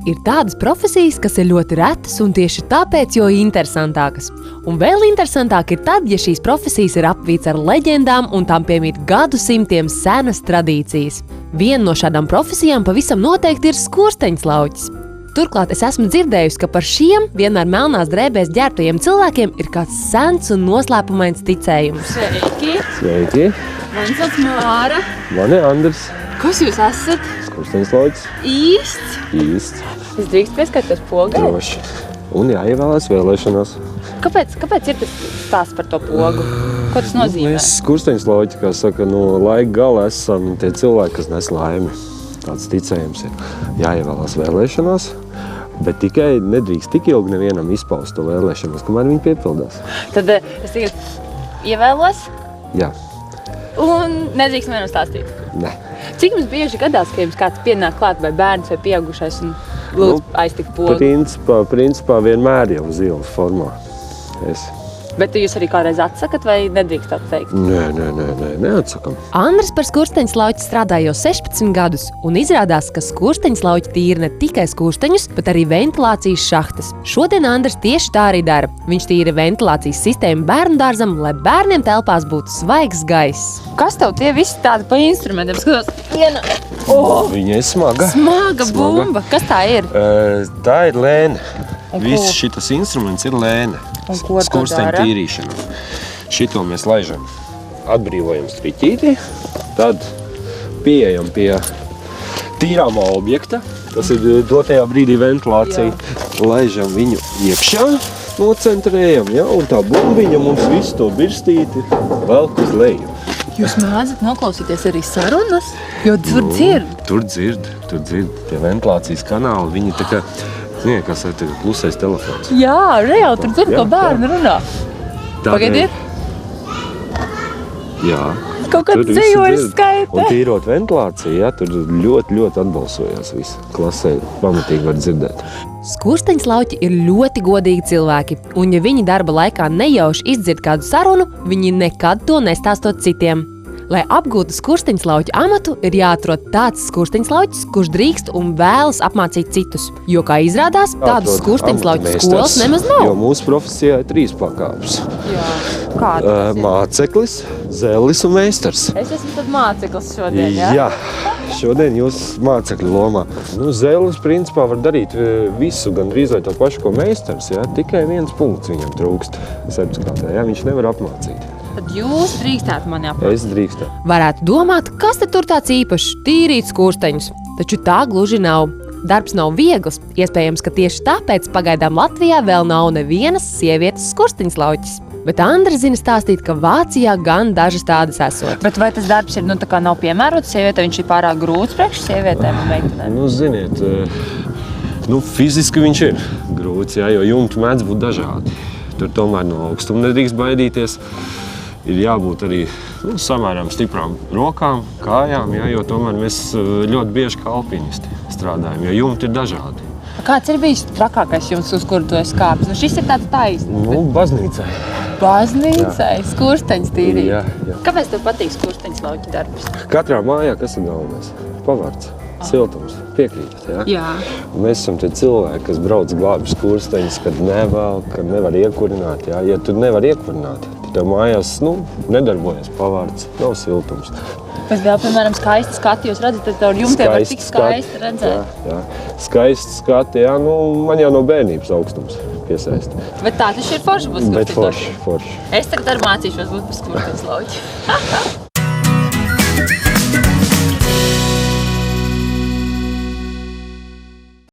Ir tādas profesijas, kas ir ļoti retas un tieši tāpēc jo interesantākas. Un vēl interesantāk ir tad, ja šīs profesijas ir apvīts ar leģendām un tām piemīt gadsimtiem senas tradīcijas. Viena no šādām profesijām pavisam noteikti ir skursteņslauķis. Turklāt es esmu dzirdējusi, ka par šiem vienmēr melnās drēbēs ģērbtajiem cilvēkiem ir kāds sens un noslēpumains ticējums. Sveiki! Sveiki! Mani sauc Māra. Mani Andris. Kas jūs esat? Skursteņslauķis. Īsts? Īsts. Es drīkst pieskarties pogai? Droši. Un jāievēlās vēlēšanās. Kāpēc ir tas stāsts par to pogu? Ko tas nozīmē? Mēs skursteņslauķi, kā saka, no laika gala esam tie cilvēki, kas nes laimi. Tāds ticējums ir. Jāievēlās vēlēšanās, bet tikai nedrīkst tik ilgi nevienam izpaust to vēlēšanos, kamēr viņi piepildās. Tad es tagad ievēlos Jā. un nedrīkst nevienam stāstīt. Ne. Cik jums bieži gadās, ka jums kāds pienāk klāt vai bērns vai pieaugušais un lūdz aiztikt pogu? Principā vienmēr jau uz ielas formā. Bet jūs arī kādreiz atsakat vai nedrīkst atteikt? Nē, neatsakam. Andris par skursteņslauķi strādā jau 16 gadus, un izrādās, ka skursteņslauķi tīra ne tikai skursteņus, bet arī ventilācijas šahtas. Šodien Andris tieši tā arī dara. Viņš tīra ventilācijas sistēmu bērnu dārzam, lai bērniem telpās būtu svaigs gaiss. Kas tev tie visi tādi pa instrumentiem? Skatos, viena Viņa ir smaga. smaga bumba. Kas tā ir? Tā ir lēne. Un Viss ko? šitas instruments ir lēne. Un ko to Skursteņu dara? tīrīšana. Šito mēs laižam, atbrīvojam striķīti, tad pieejam pie tīrāmā objekta. Tas ir dotajā brīdī ventilācija. Laižam viņu iekšā, nocentrējam, ja, un tā bumbiņa mums visu to birstīti velk uz leju. Jūs mēdzat noklausīties arī sarunas? Jo tur dzird. Tur dzird. Tie ventilācijas kanāli, viņi tā kā, ziniet, kā saka, klusais telefons. Jā, reāli tur dzird, Jā, ko bērni runā. Pagaidiet. Jā. Kaut kāds Tur visu dzīvoļu dzird. skaita. Un tīrot ventilāciju, ja, tur ļoti atbalsojās viss. Klasē pamatīgi var dzirdēt. Skursteņslauķi ir ļoti godīgi cilvēki, un ja viņi darba laikā nejauši izdzird kādu sarunu, viņi nekad to nestāstot citiem. Lai apgūtu skursteņslauķa amatu, ir jāatrod tāds skursteņslauķis, kurš drīkst un vēlas apmācīt citus. Jo, kā izrādās, tādas skursteņslauķa skolas nemaz nav. Jo mūsu profesijā ir 3 pakāpes. Jā. Kāda tas ir? Māceklis, zellis un meistars. Es esmu tad māceklis šodien, jā? Jā, šodien jūs mācekļu lomā. Zellis principā var darīt visu, gan drīzai to pašu, ko meistars. Ja? Tikai viens punkts viņam trūkst certifikātā. Ja? Viņš nevar apmācīt. Tad jūs drīkstētu mani apmācīt. Es drīkstu. Varētu domāt, kas te tur tāds īpašs - tīrīt skursteņus. Taču tā gluži nav. Darbs nav viegls. Iespējams, ka tieši tāpēc pagaidām Latvijā vēl nav nevienas sievietes skursteņslauķis. Bet Andris zina stāstīt, ka Vācijā gan dažas tādas esot. Bet vai tas darbs ir, tā kā nav piemērots sievietē, viņš ir pārāk grūts priekš sievietēm un meitenēm? Ziniet, fiziski viņš ir grūts, jā, jo jumti mēdz būt dažādi. Tur tomēr no augstuma nedrīkst baidīties. Ir jābūt arī samērām stiprām rokām, kājām, jā, jo tomēr mēs ļoti bieži kā alpinisti strādājam, jo jumti ir dažādi. Kāds ir bijis trakākais jums, uz kuru tu esi kāpis? Šis ir tāds taisns. Baznīcai. Baznīcai, skursteņs tīrīt. Jā. Kāpēc tev patīk skursteņslauķa darbs? Katrā mājā, kas ir galvenais? Pavārds, siltums, piekrītat, jā? Jā. Un mēs esam tie cilvēki, kas brauc glābi skursteņus, kad nevar iekurināt, jā. Ja tu nevar iekurināt, tad tev mājās, nedarbojas pavārds, nav siltums. Pēc vēl, piemēram, skaisti skati, jūs redzat, tad ar jumtiem var tik skaisti redzēt. Jā. Skaisti skati, jā, man jau no bērnības augstums piesaista. Bet tā taču ir forši būt Bet skursteņslauķim. forši. Es tagad arī mācīšos būt par skursteņslauķi.